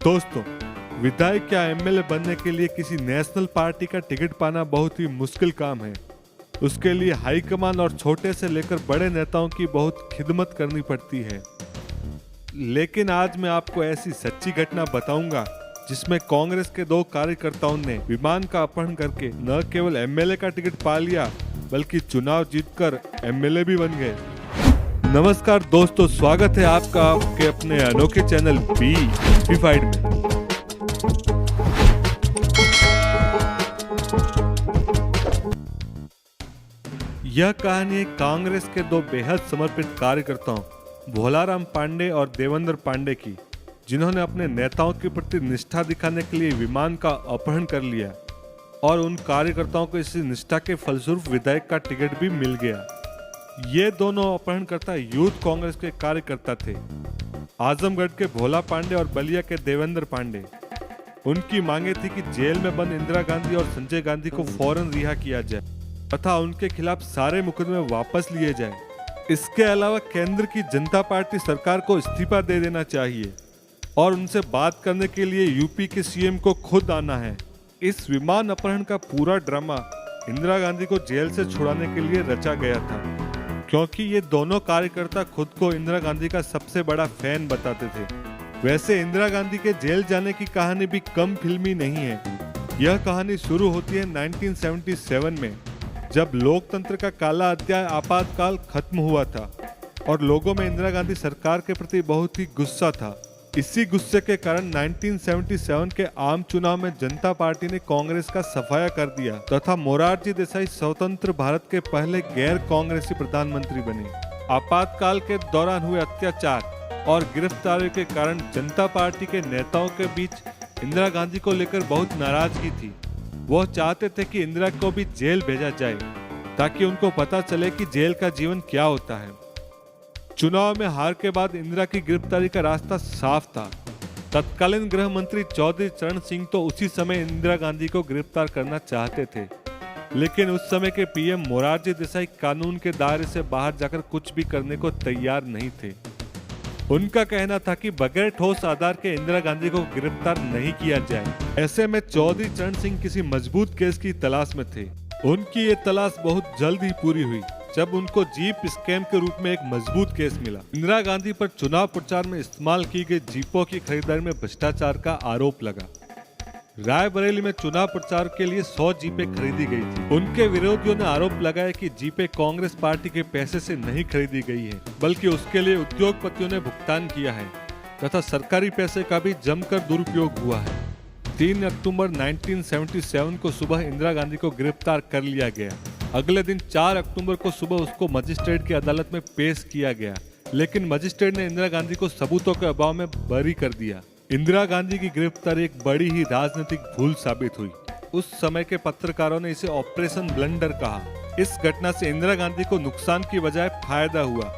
दोस्तों, विधायक या एमएलए बनने के लिए किसी नेशनल पार्टी का टिकट पाना बहुत ही मुश्किल काम है। उसके लिए हाईकमान और छोटे से लेकर बड़े नेताओं की बहुत खिदमत करनी पड़ती है। लेकिन आज मैं आपको ऐसी सच्ची घटना बताऊंगा जिसमें कांग्रेस के 2 कार्यकर्ताओं ने विमान का अपहरण करके न केवल एमएलए का टिकट पा लिया बल्कि चुनाव जीतकर एमएलए भी बन गए। नमस्कार दोस्तों, स्वागत है आपका आपके अपने अनोखे चैनल बी सिंप्लीफाइड में। यह कहानी है कांग्रेस के 2 बेहद समर्पित कार्यकर्ताओं भोलाराम पांडे और देवेंद्र पांडे की, जिन्होंने अपने नेताओं के प्रति निष्ठा दिखाने के लिए विमान का अपहरण कर लिया और उन कार्यकर्ताओं को इसी निष्ठा के फलस्वरूप विधायक का टिकट भी मिल गया। ये दोनों अपहरणकर्ता यूथ कांग्रेस के कार्यकर्ता थे, आजमगढ़ के भोला पांडे और बलिया के देवेंद्र पांडे। उनकी मांगे थी कि जेल में बंद इंदिरा गांधी और संजय गांधी को फौरन रिहा किया जाए तथा उनके खिलाफ सारे मुकदमे वापस लिए जाए। इसके अलावा केंद्र की जनता पार्टी सरकार को इस्तीफा दे देना चाहिए और उनसे बात करने के लिए यूपी के सीएम को खुद आना है। इस विमान अपहरण का पूरा ड्रामा इंदिरा गांधी को जेल से छुड़ाने के लिए रचा गया था, क्योंकि ये दोनों कार्यकर्ता खुद को इंदिरा गांधी का सबसे बड़ा फैन बताते थे। वैसे इंदिरा गांधी के जेल जाने की कहानी भी कम फिल्मी नहीं है। यह कहानी शुरू होती है 1977 में, जब लोकतंत्र का काला अध्याय आपातकाल खत्म हुआ था और लोगों में इंदिरा गांधी सरकार के प्रति बहुत ही गुस्सा था। इसी गुस्से के कारण 1977 के आम चुनाव में जनता पार्टी ने कांग्रेस का सफाया कर दिया तथा मोरारजी देसाई स्वतंत्र भारत के पहले गैर कांग्रेसी प्रधानमंत्री बने। आपातकाल के दौरान हुए अत्याचार और गिरफ्तारियों के कारण जनता पार्टी के नेताओं के बीच इंदिरा गांधी को लेकर बहुत नाराजगी थी। वह चाहते थे कि इंदिरा को भी जेल भेजा जाए ताकि उनको पता चले कि जेल का जीवन क्या होता है। चुनाव में हार के बाद इंदिरा की गिरफ्तारी का रास्ता साफ था। तत्कालीन गृह मंत्री चौधरी चरण सिंह तो उसी समय इंदिरा गांधी को गिरफ्तार करना चाहते थे, लेकिन उस समय के पीएम मोरारजी देसाई कानून के दायरे से बाहर जाकर कुछ भी करने को तैयार नहीं थे। उनका कहना था कि बगैर ठोस आधार के इंदिरा गांधी को गिरफ्तार नहीं किया जाए। ऐसे में चौधरी चरण सिंह किसी मजबूत केस की तलाश में थे। उनकी ये तलाश बहुत जल्द ही पूरी हुई जब उनको जीप स्कैम के रूप में एक मजबूत केस मिला। इंदिरा गांधी पर चुनाव प्रचार में इस्तेमाल की गई जीपों की खरीदारी में भ्रष्टाचार का आरोप लगा। रायबरेली में चुनाव प्रचार के लिए 100 जीपें खरीदी गई थी। उनके विरोधियों ने आरोप लगाया कि जीपें कांग्रेस पार्टी के पैसे से नहीं खरीदी गई है, बल्कि उसके लिए उद्योगपतियों ने भुगतान किया है तथा सरकारी पैसे का भी जमकर दुरुपयोग हुआ है। 3 अक्टूबर 1977 को सुबह इंदिरा गांधी को गिरफ्तार कर लिया गया। अगले दिन 4 अक्टूबर को सुबह उसको मजिस्ट्रेट की अदालत में पेश किया गया, लेकिन मजिस्ट्रेट ने इंदिरा गांधी को सबूतों के अभाव में बरी कर दिया। इंदिरा गांधी की गिरफ्तारी एक बड़ी ही राजनीतिक भूल साबित हुई। उस समय के पत्रकारों ने इसे ऑपरेशन ब्लंडर कहा। इस घटना से इंदिरा गांधी को नुकसान की बजाय फायदा हुआ।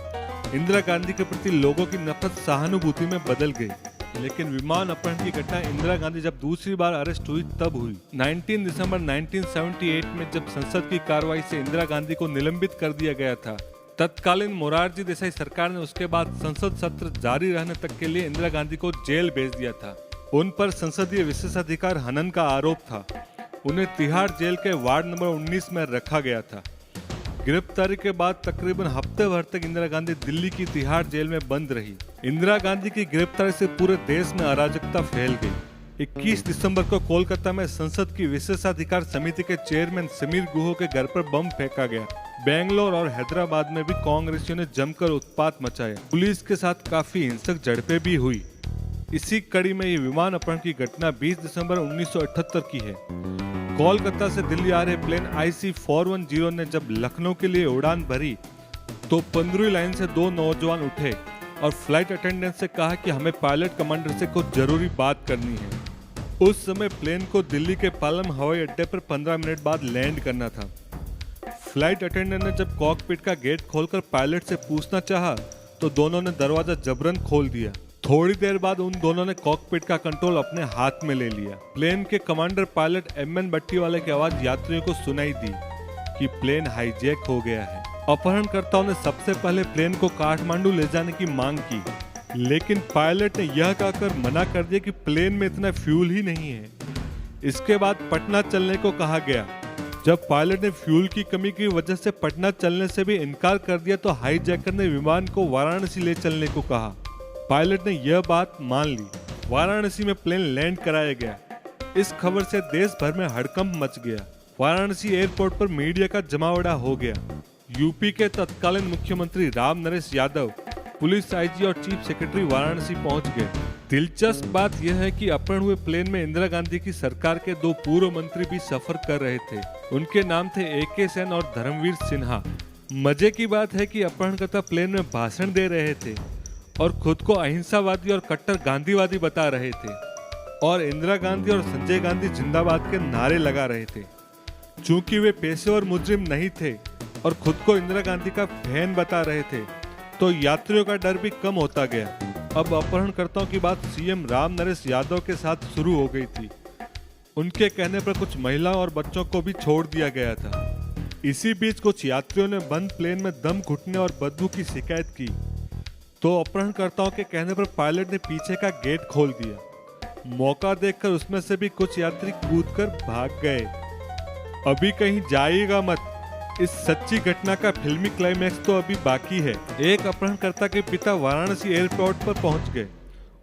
इंदिरा गांधी के प्रति लोगों की नफरत सहानुभूति में बदल गई। लेकिन विमान अपहरण की घटना इंदिरा गांधी जब दूसरी बार अरेस्ट हुई तब हुई। 19 दिसंबर 1978 में जब संसद की कार्रवाई से इंदिरा गांधी को निलंबित कर दिया गया था, तत्कालीन मोरारजी देसाई सरकार ने उसके बाद संसद सत्र जारी रहने तक के लिए इंदिरा गांधी को जेल भेज दिया था। उन पर संसदीय विशेषाधिकार हनन का आरोप था। उन्हें तिहाड़ जेल के वार्ड नंबर 19 में रखा गया था। गिरफ्तारी के बाद तकरीबन हफ्ते भर तक इंदिरा गांधी दिल्ली की तिहाड़ जेल में बंद रही। इंदिरा गांधी की गिरफ्तारी से पूरे देश में अराजकता फैल गई। 21 दिसंबर को कोलकाता में संसद की विशेषाधिकार समिति के चेयरमैन समीर गुहो के घर पर बम फेंका गया। बेंगलोर और हैदराबाद में भी कांग्रेसियों ने जमकर उत्पात मचाया। पुलिस के साथ काफी हिंसक झड़पें भी हुई। इसी कड़ी में ये विमान अपहरण की घटना 20 दिसंबर 1978 की है। कोलकाता से दिल्ली आ रहे प्लेन IC-410 ने जब लखनऊ के लिए उड़ान भरी तो 15वीं लाइन से 2 नौजवान उठे और फ्लाइट अटेंडेंट से कहा कि हमें पायलट कमांडर से कुछ जरूरी बात करनी है। उस समय प्लेन को दिल्ली के पालम हवाई अड्डे पर 15 मिनट बाद लैंड करना था। फ्लाइट अटेंडेंट ने जब कॉकपिट का गेट खोलकर पायलट से पूछना चाहा तो दोनों ने दरवाजा जबरन खोल दिया। थोड़ी देर बाद उन दोनों ने कॉकपिट का कंट्रोल अपने हाथ में ले लिया। प्लेन के कमांडर पायलट MN भट्टीवाले की आवाज यात्रियों को सुनाई दी कि प्लेन हाईजैक हो गया है। अपहरणकर्ताओं ने सबसे पहले प्लेन को काठमांडू ले जाने की मांग की, लेकिन पायलट ने यह कहकर मना कर दिया कि प्लेन में इतना फ्यूल ही नहीं है। इसके बाद पटना चलने को कहा गया। जब पायलट ने फ्यूल की कमी की वजह से पटना चलने से भी इनकार कर दिया तो हाईजैकर ने विमान को वाराणसी ले चलने को कहा। पायलट ने यह बात मान ली। वाराणसी में प्लेन लैंड कराया गया। इस खबर से देश भर में हड़कंप मच गया। वाराणसी एयरपोर्ट पर मीडिया का जमावड़ा हो गया। यूपी के तत्कालीन मुख्यमंत्री राम नरेश यादव, पुलिस आईजी और चीफ सेक्रेटरी वाराणसी पहुंच गए। दिलचस्प बात यह है कि अपहरण हुए प्लेन में इंदिरा गांधी की सरकार के 2 पूर्व मंत्री भी सफर कर रहे थे। उनके नाम थे AK सेन और धर्मवीर सिन्हा। मजे की बात है कि अपहरणकर्ता प्लेन में भाषण दे रहे थे और खुद को अहिंसावादी और कट्टर गांधीवादी बता रहे थे और इंदिरा गांधी और संजय गांधी जिंदाबाद के नारे लगा रहे थे। चूंकि वे पेशेवर मुजरिम नहीं थे और खुद को इंदिरा गांधी का फैन बता रहे थे तो यात्रियों का डर भी कम होता गया। अब अपहरणकर्ताओं की बात सीएम राम नरेश यादव के साथ शुरू हो गई थी। उनके कहने पर कुछ महिलाओं और बच्चों को भी छोड़ दिया गया था। इसी बीच कुछ यात्रियों ने बंद प्लेन में दम घुटने और बदबू की शिकायत की तो अपहरणकर्ताओं के कहने पर पायलट ने पीछे का गेट खोल दिया। मौका देखकर उसमें से भी कुछ यात्री कूदकर भाग गए। अभी कहीं जाइएगा मत, इस सच्ची घटना का फिल्मी क्लाइमैक्स तो अभी बाकी है। एक अपहरणकर्ता के पिता वाराणसी एयरपोर्ट पर पहुंच गए।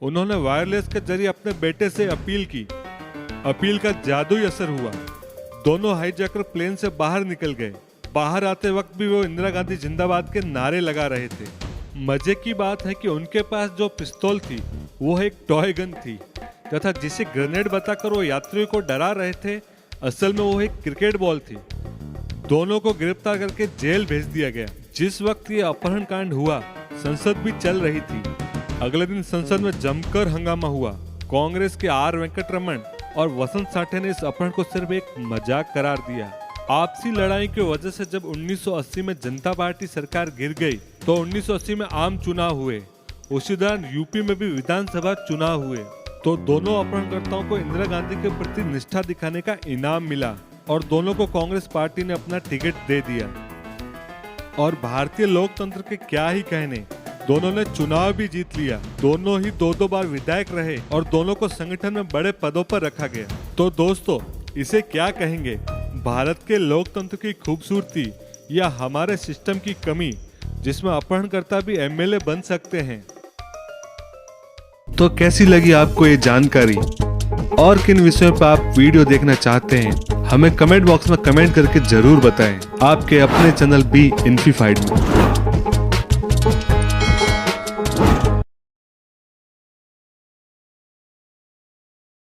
उन्होंने वायरलेस के जरिए अपने बेटे से अपील की। अपील का जादुई असर हुआ। दोनों हाईजैकर प्लेन से बाहर निकल गए। बाहर आते वक्त भी वो इंदिरा गांधी जिंदाबाद के नारे लगा रहे थे। मजे की बात है कि उनके पास जो पिस्तौल थी वो एक टॉय गन थी तथा जिसे ग्रेनेड बताकर वो यात्रियों को डरा रहे थे, असल में वो एक क्रिकेट बॉल थी। दोनों को गिरफ्तार करके जेल भेज दिया गया। जिस वक्त ये अपहरण कांड हुआ, संसद भी चल रही थी। अगले दिन संसद में जमकर हंगामा हुआ। कांग्रेस के R वेंकटरमण और वसंत साठे ने इस अपहरण को सिर्फ एक मजाक करार दिया। आपसी लड़ाई की वजह से जब 1980 में जनता पार्टी सरकार गिर गई तो 1980 में आम चुनाव हुए। उसी दौरान यूपी में भी विधानसभा चुनाव हुए तो दोनों अपहरणकर्ताओं को इंदिरा गांधी के प्रति निष्ठा दिखाने का इनाम मिला और दोनों को कांग्रेस पार्टी ने अपना टिकट दे दिया। और भारतीय लोकतंत्र के क्या ही कहने, दोनों ने चुनाव भी जीत लिया। दोनों ही 2-2 बार विधायक रहे और दोनों को संगठन में बड़े पदों पर रखा गया। तो दोस्तों, इसे क्या कहेंगे, भारत के लोकतंत्र की खूबसूरती या हमारे सिस्टम की कमी जिसमें अपहरणकर्ता भी MLA बन सकते हैं। तो कैसी लगी आपको ये जानकारी और किन विषयों पर आप वीडियो देखना चाहते हैं, हमें कमेंट बॉक्स में कमेंट करके जरूर बताएं। आपके अपने चैनल बी इन्फीफाइड में।